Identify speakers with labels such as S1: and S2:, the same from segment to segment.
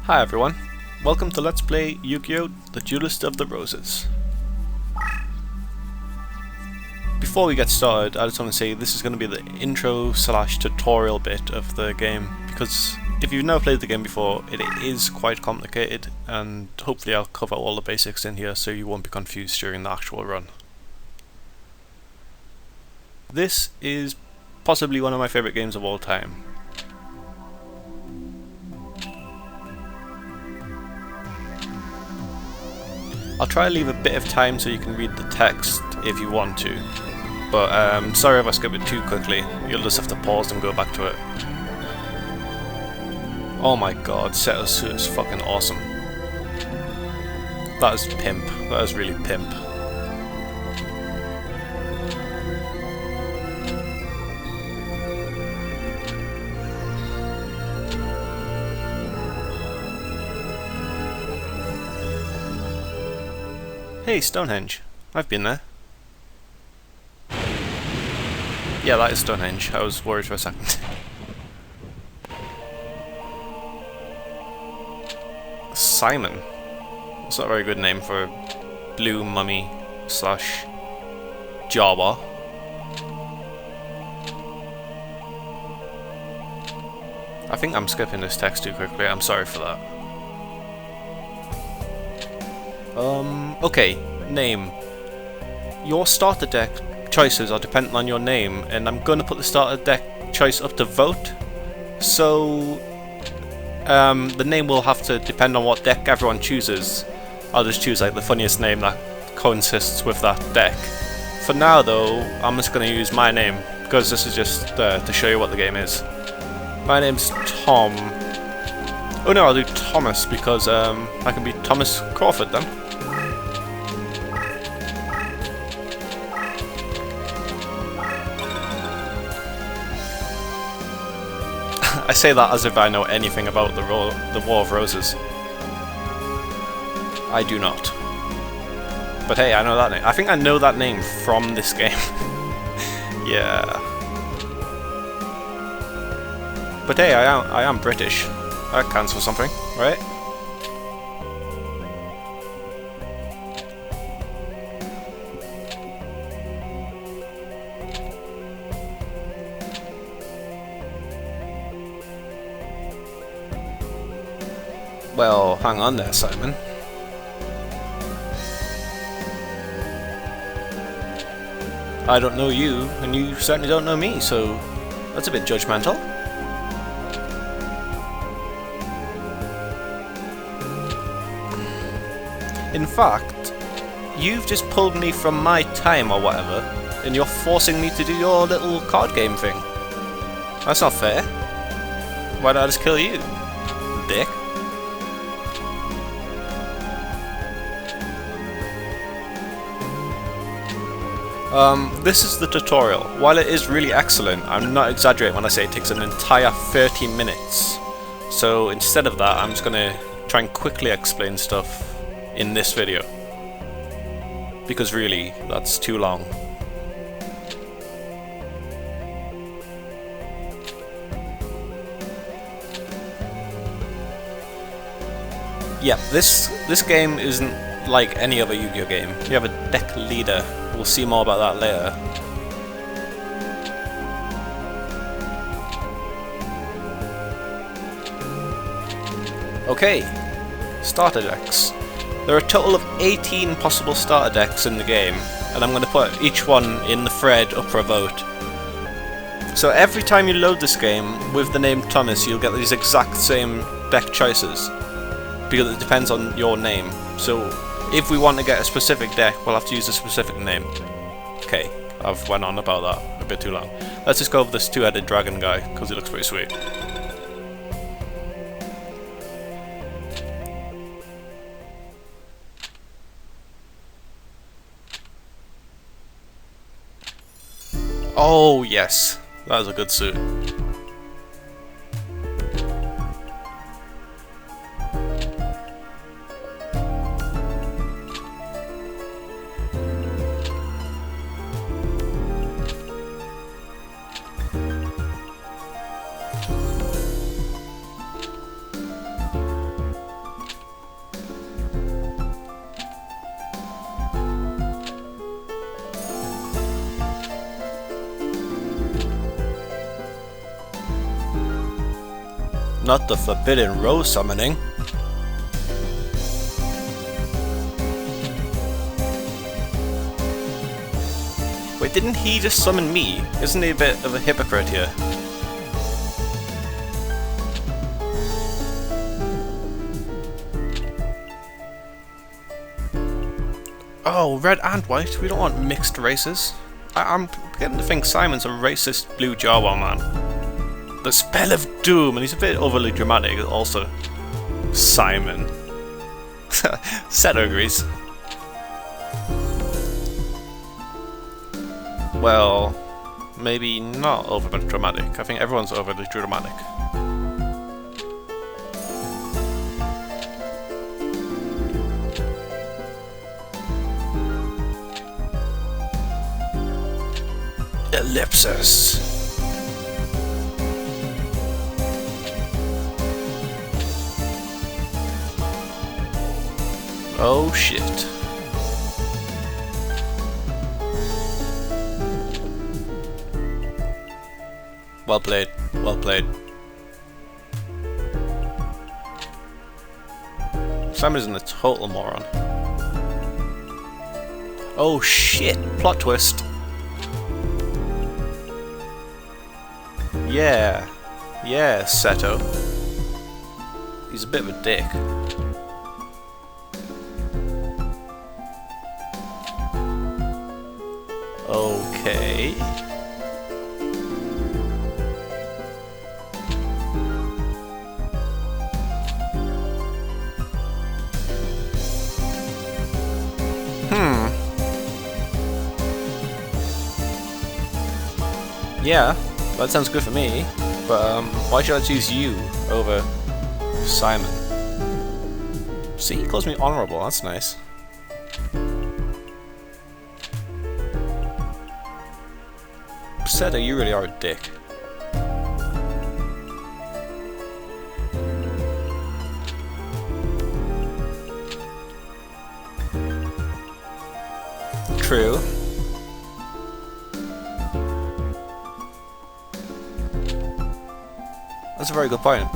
S1: Hi everyone, welcome to Let's Play Yu-Gi-Oh! The Duelist of the Roses. Before we get started, I just want to say this is going to be the intro / tutorial bit of the game, because if you've never played the game before, it is quite complicated, and hopefully I'll cover all the basics in here so you won't be confused during the actual run. This is possibly one of my favourite games of all time. I'll try to leave a bit of time so you can read the text if you want to, but sorry if I skip it too quickly, you'll just have to pause and go back to it. Oh my god, Seto Suit is fucking awesome. That is pimp, that is really pimp. Hey, Stonehenge. I've been there. Yeah, that is Stonehenge. I was worried for a second. Simon. That's not a very good name for a blue mummy / Jawa. I think I'm skipping this text too quickly. I'm sorry for that. Okay, name. Your starter deck choices are dependent on your name, and I'm gonna put the starter deck choice up to vote. So, the name will have to depend on what deck everyone chooses. I'll just choose like the funniest name that coincides with that deck. For now though, I'm just gonna use my name, because this is just to show you what the game is. My name's Tom. Oh no, I'll do Thomas because I can be Thomas Crawford then. I say that as if I know anything about the War of Roses. I do not. But hey, I know that name. I think I know that name from this game. Yeah. But hey, I am British. That counts for something, right? Well, hang on there, Simon. I don't know you, and you certainly don't know me, so that's a bit judgmental. In fact, you've just pulled me from my time or whatever, and you're forcing me to do your little card game thing. That's not fair. Why don't I just kill you, dick? This is the tutorial. While it is really excellent, I'm not exaggerating when I say it takes an entire 30 minutes. So instead of that, I'm just gonna try and quickly explain stuff in this video, because really that's too long. Yeah, this game isn't like any other Yu-Gi-Oh game. You have a deck leader. We'll see more about that later. Okay, starter decks. There are a total of 18 possible starter decks in the game, and I'm going to put each one in the thread up for a vote. So every time you load this game with the name Thomas, you'll get these exact same deck choices, because it depends on your name. So if we want to get a specific deck, we'll have to use a specific name. Okay, I've went on about that a bit too long. Let's just go over this two-headed dragon guy, because he looks pretty sweet. Oh yes, that was a good suit. Not the forbidden rose summoning. Wait, didn't he just summon me? Isn't he a bit of a hypocrite here? Oh, red and white. We don't want mixed races. I'm beginning to think Simon's a racist blue Jawa man. The spell of doom, and he's a bit overly dramatic also. Simon. Seto agrees. Well, maybe not overly dramatic. I think everyone's overly dramatic. Ellipsis. Oh shit. Well played, well played. Sam isn't a total moron. Oh shit, plot twist. Yeah, Seto. He's a bit of a dick. Okay. Yeah, that sounds good for me, but why should I choose you over Simon? See, he calls me honourable, that's nice. Seto, you really are a dick. True. That's a very good point.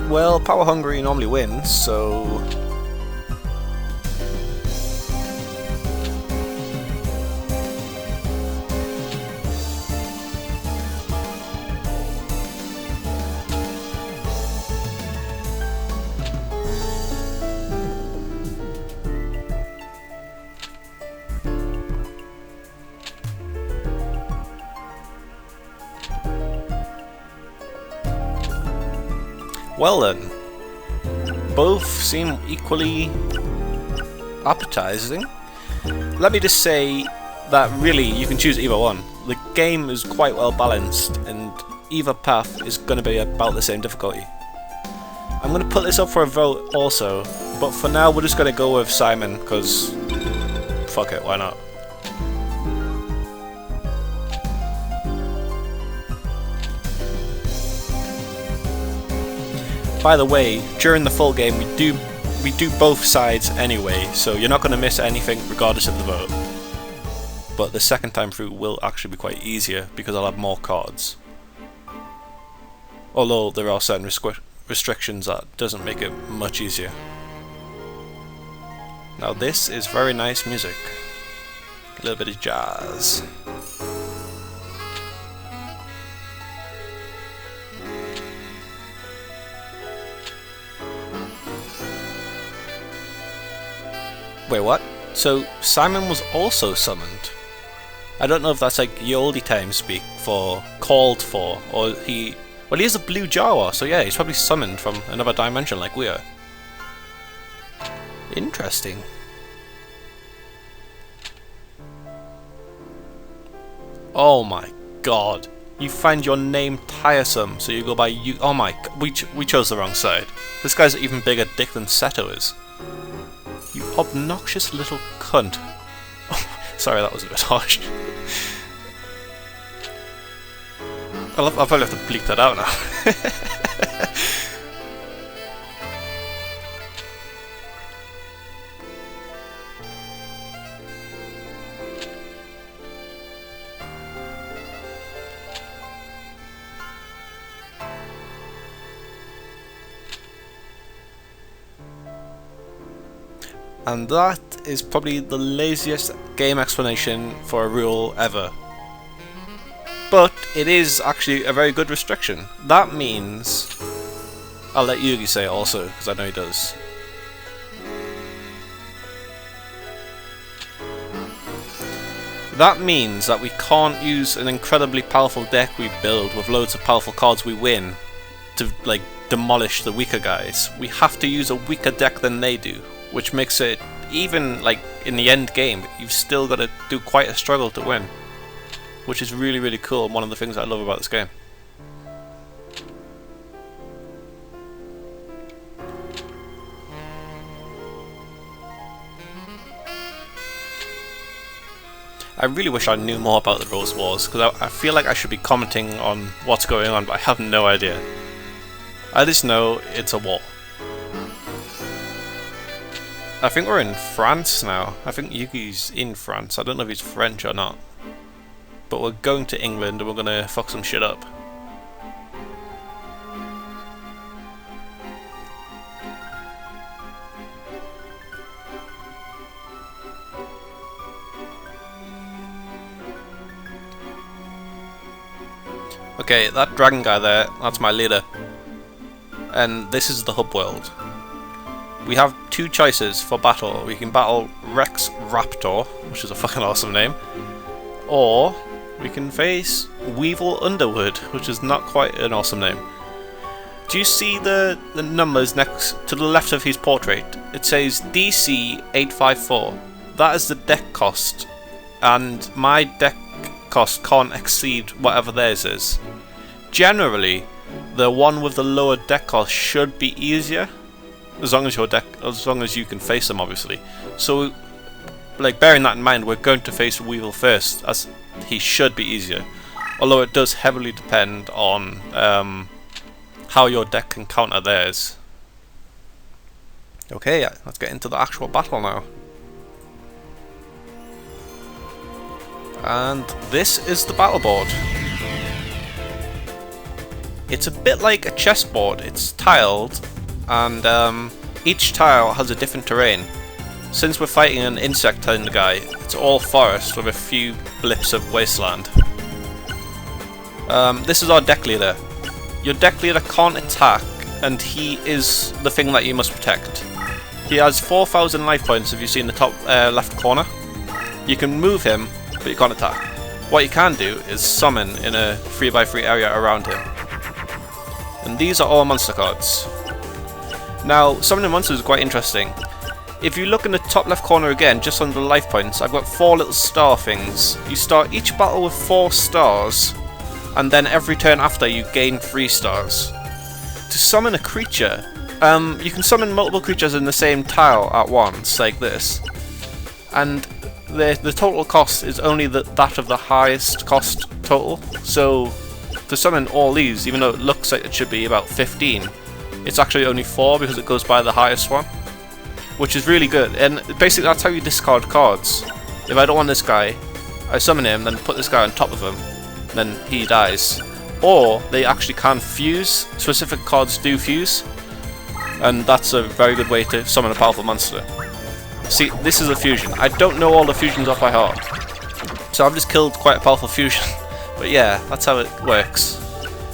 S1: Well, Power Hungry normally wins, so... Well then, both seem equally appetizing. Let me just say that really you can choose either one. The game is quite well balanced and either path is going to be about the same difficulty. I'm going to put this up for a vote also, but for now we're just going to go with Simon because fuck it, why not? By the way, during the full game we do both sides anyway, so you're not going to miss anything regardless of the vote. But the second time through will actually be quite easier because I'll have more cards. Although there are certain restrictions that doesn't make it much easier. Now this is very nice music. A little bit of jazz. Wait, what? So Simon was also summoned? I don't know if that's like Yoldi time speak for called for, or he... Well, he is a blue Jawa, so yeah, he's probably summoned from another dimension like we are. Interesting. Oh my god. You find your name tiresome, so you go by you... Oh my... We chose the wrong side. This guy's an even bigger dick than Seto is. You obnoxious little cunt. Oh, sorry, that was a bit harsh. I'll probably have to bleep that out now. And that is probably the laziest game explanation for a rule ever. But it is actually a very good restriction. That means... I'll let Yugi say it also, because I know he does. That means that we can't use an incredibly powerful deck we build with loads of powerful cards we win to like demolish the weaker guys. We have to use a weaker deck than they do, which makes it, even like in the end game, you've still got to do quite a struggle to win, which is really, really cool and one of the things I love about this game. I really wish I knew more about the Rose Wars, because I feel like I should be commenting on what's going on, but I have no idea. I just know it's a war. I think we're in France now. I think Yugi's in France. I don't know if he's French or not. But we're going to England and we're gonna fuck some shit up. Okay, that dragon guy there, that's my leader. And this is the hub world. We have two choices for battle. We can battle Rex Raptor, which is a fucking awesome name. Or we can face Weevil Underwood, which is not quite an awesome name. Do you see the numbers next to the left of his portrait? It says DC 854. That is the deck cost. And my deck cost can't exceed whatever theirs is. Generally, the one with the lower deck cost should be easier, as long as you can face them, obviously. So, like, bearing that in mind, we're going to face Weevil first, as he should be easier. Although it does heavily depend on how your deck can counter theirs. Okay, let's get into the actual battle now. And this is the battle board. It's a bit like a chessboard. It's tiled, and each tile has a different terrain. Since we're fighting an insect kind of guy, it's all forest with a few blips of wasteland. This is our deck leader. Your deck leader can't attack, and he is the thing that you must protect. He has 4,000 life points if you see in the top left corner. You can move him, but you can't attack. What you can do is summon in a 3x3 area around him. And these are all monster cards. Now, summoning monsters is quite interesting. If you look in the top left corner again, just under the life points, I've got 4 little star things. You start each battle with 4 stars, and then every turn after you gain 3 stars. To summon a creature, you can summon multiple creatures in the same tile at once, like this. And the total cost is only that of the highest cost total. So to summon all these, even though it looks like it should be about 15, it's actually only 4 because it goes by the highest one, which is really good. And basically that's how you discard cards. If I don't want this guy, I summon him, then put this guy on top of him, then he dies. Or they actually can fuse. Specific cards do fuse, and that's a very good way to summon a powerful monster. See, this is a fusion. I don't know all the fusions off by heart, so I've just killed quite a powerful fusion. But yeah, that's how it works.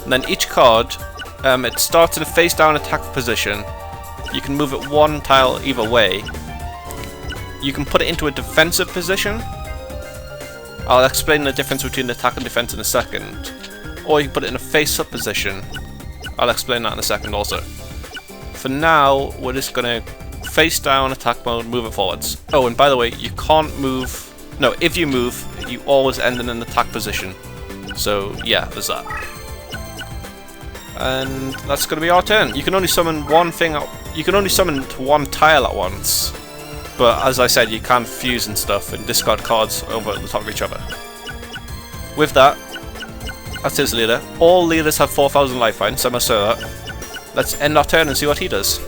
S1: And then each card, it starts in a face down attack position. You can move it 1 tile either way. You can put it into a defensive position. I'll explain the difference between attack and defense in a second. Or you can put it in a face up position. I'll explain that in a second also. For now, we're just gonna face down attack mode, move it forwards. Oh, and by the way, you can't move. No, if you move, you always end in an attack position. So yeah, there's that. And that's going to be our turn. You can only summon one thing. You can only summon to 1 tile at once. But as I said, you can fuse and stuff and discard cards over the top of each other. With that, that's his leader. All leaders have 4,000 life points, so I must say that. Let's end our turn and see what he does.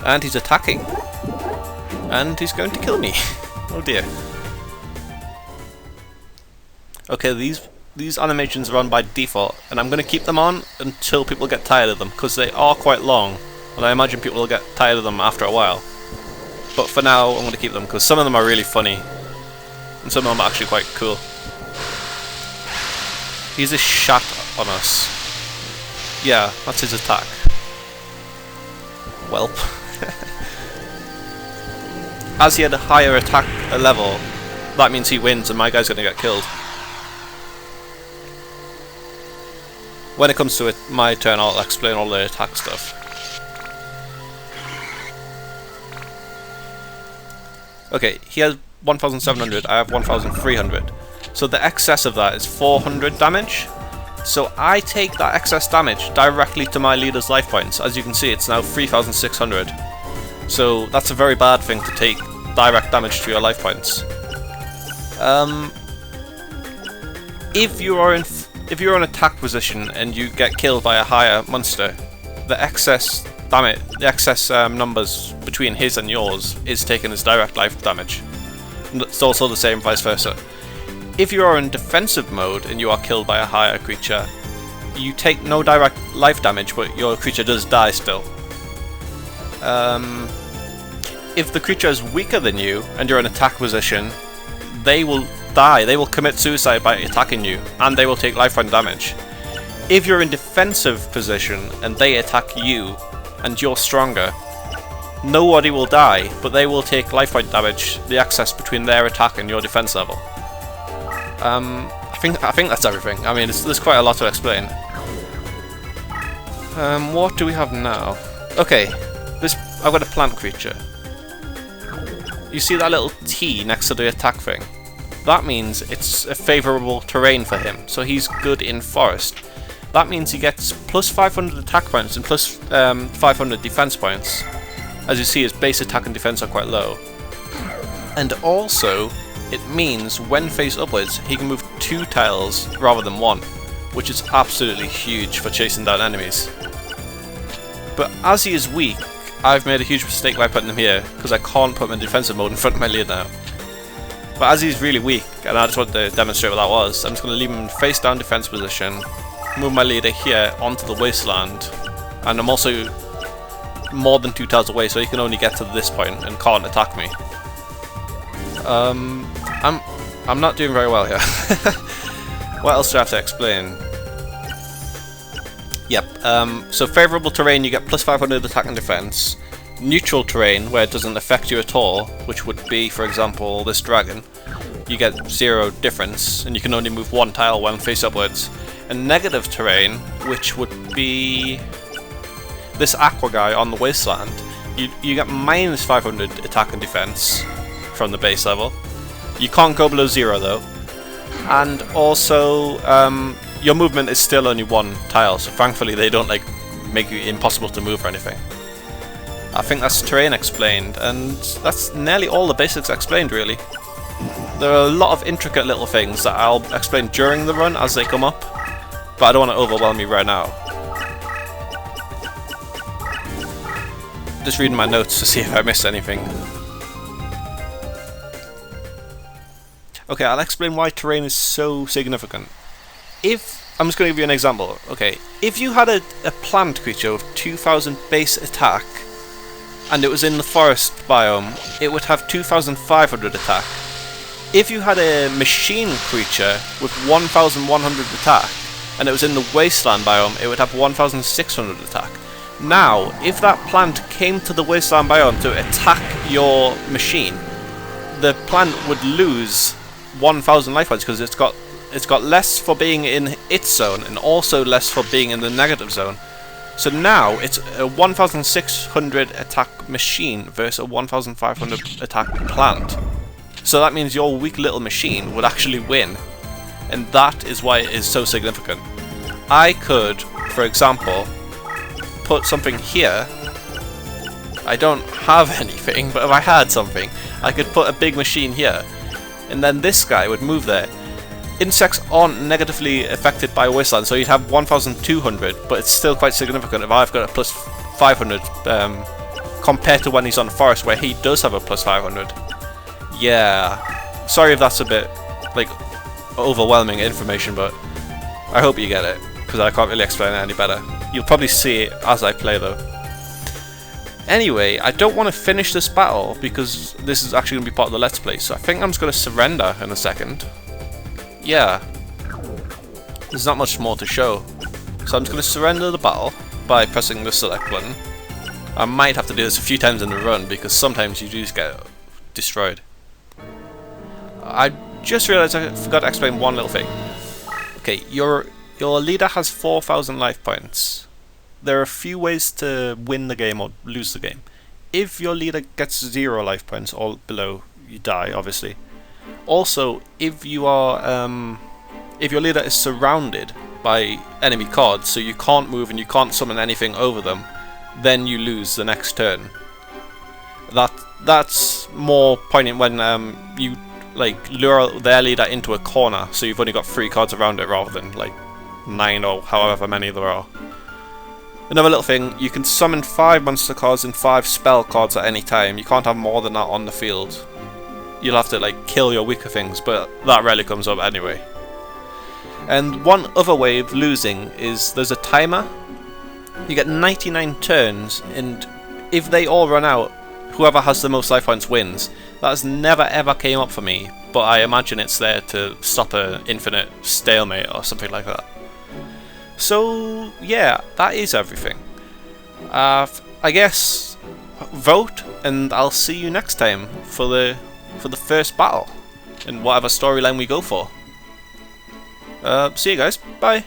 S1: And he's attacking. And he's going to kill me. Oh dear. Okay, these these animations are on by default, and I'm going to keep them on until people get tired of them, because they are quite long, and I imagine people will get tired of them after a while. But for now, I'm going to keep them, because some of them are really funny, and some of them are actually quite cool. He's a shot on us. Yeah, that's his attack. Welp. As he had a higher attack level, that means he wins and my guy's gonna get killed. When it comes to my turn, I'll explain all the attack stuff. Okay, he has 1,700, I have 1,300. So the excess of that is 400 damage. So I take that excess damage directly to my leader's life points. As you can see, it's now 3,600. So that's a very bad thing to take direct damage to your life points. If you're in attack position and you get killed by a higher monster, the excess damage, numbers between his and yours is taken as direct life damage. It's also the same vice versa. If you are in defensive mode and you are killed by a higher creature, you take no direct life damage, but your creature does die still. If the creature is weaker than you and you're in attack position, they will die. They will commit suicide by attacking you, and they will take lifeline damage. If you're in defensive position and they attack you and you're stronger, nobody will die, but they will take lifeline damage, the excess between their attack and your defense level. I think that's everything. I mean, there's quite a lot to explain. What do we have now? Okay, I've got a plant creature. You see that little T next to the attack thing? That means it's a favourable terrain for him, so he's good in forest. That means he gets plus 500 attack points and plus 500 defense points. As you see, his base attack and defense are quite low. And also, it means when face upwards, he can move 2 tiles rather than 1, which is absolutely huge for chasing down enemies. But as he is weak, I've made a huge mistake by putting him here, because I can't put him in defensive mode in front of my leader now. But as he's really weak, and I just wanted to demonstrate what that was, I'm just going to leave him in face down defense position, move my leader here onto the wasteland, and I'm also more than 2 tiles away, so he can only get to this point and can't attack me. I'm not doing very well here. What else do I have to explain? Yep, so favourable terrain you get plus 500 attack and defense. Neutral terrain, where it doesn't affect you at all, which would be, for example, this dragon, you get 0 difference, and you can only move 1 tile when face upwards. And negative terrain, which would be this aqua guy on the wasteland, you get minus 500 attack and defense from the base level. You can't go below 0 though. And also, your movement is still only 1 tile, so thankfully they don't like make it impossible to move or anything. I think that's terrain explained, and that's nearly all the basics explained really. There are a lot of intricate little things that I'll explain during the run as they come up, but I don't want to overwhelm you right now. Just reading my notes to see if I missed anything. Okay, I'll explain why terrain is so significant. I'm just going to give you an example. Okay, if you had a plant creature with 2000 base attack, and it was in the forest biome, it would have 2,500 attack. If you had a machine creature with 1,100 attack, and it was in the wasteland biome, it would have 1,600 attack. Now, if that plant came to the wasteland biome to attack your machine, the plant would lose 1,000 life points because it's got less for being in its zone and also less for being in the negative zone. So now it's a 1,600 attack machine versus a 1,500 attack plant. So that means your weak little machine would actually win, and that is why it is so significant. I could, for example, put something here. I don't have anything, but if I had something, I could put a big machine here, and then this guy would move there. Insects aren't negatively affected by wasteland, so you'd have 1,200, but it's still quite significant if I've got a plus 500 compared to when he's on the forest where he does have a plus 500. Yeah, sorry if that's a bit like overwhelming information, but I hope you get it, because I can't really explain it any better. You'll probably see it as I play though. Anyway, I don't want to finish this battle because this is actually going to be part of the Let's Play, so I think I'm just going to surrender in a second. Yeah. There's not much more to show. So I'm just going to surrender the battle by pressing the select button. I might have to do this a few times in the run because sometimes you just get destroyed. I just realised I forgot to explain one little thing. Okay, your leader has 4,000 life points. There are a few ways to win the game or lose the game. If your leader gets 0 life points or below, you die, obviously. Also, if you are, if your leader is surrounded by enemy cards, so you can't move and you can't summon anything over them, then you lose the next turn. That's more poignant when you like lure their leader into a corner, so you've only got 3 cards around it rather than like 9 or however many there are. Another little thing, you can summon 5 monster cards and 5 spell cards at any time. You can't have more than that on the field. You'll have to like kill your weaker things, but that rarely comes up anyway. And one other way of losing is there's a timer. You get 99 turns, and if they all run out, whoever has the most life points wins. That has never ever came up for me, but I imagine it's there to stop an infinite stalemate or something like that. So yeah, that is everything. I guess vote, and I'll see you next time for the first battle in whatever storyline we go for. See you guys. Bye.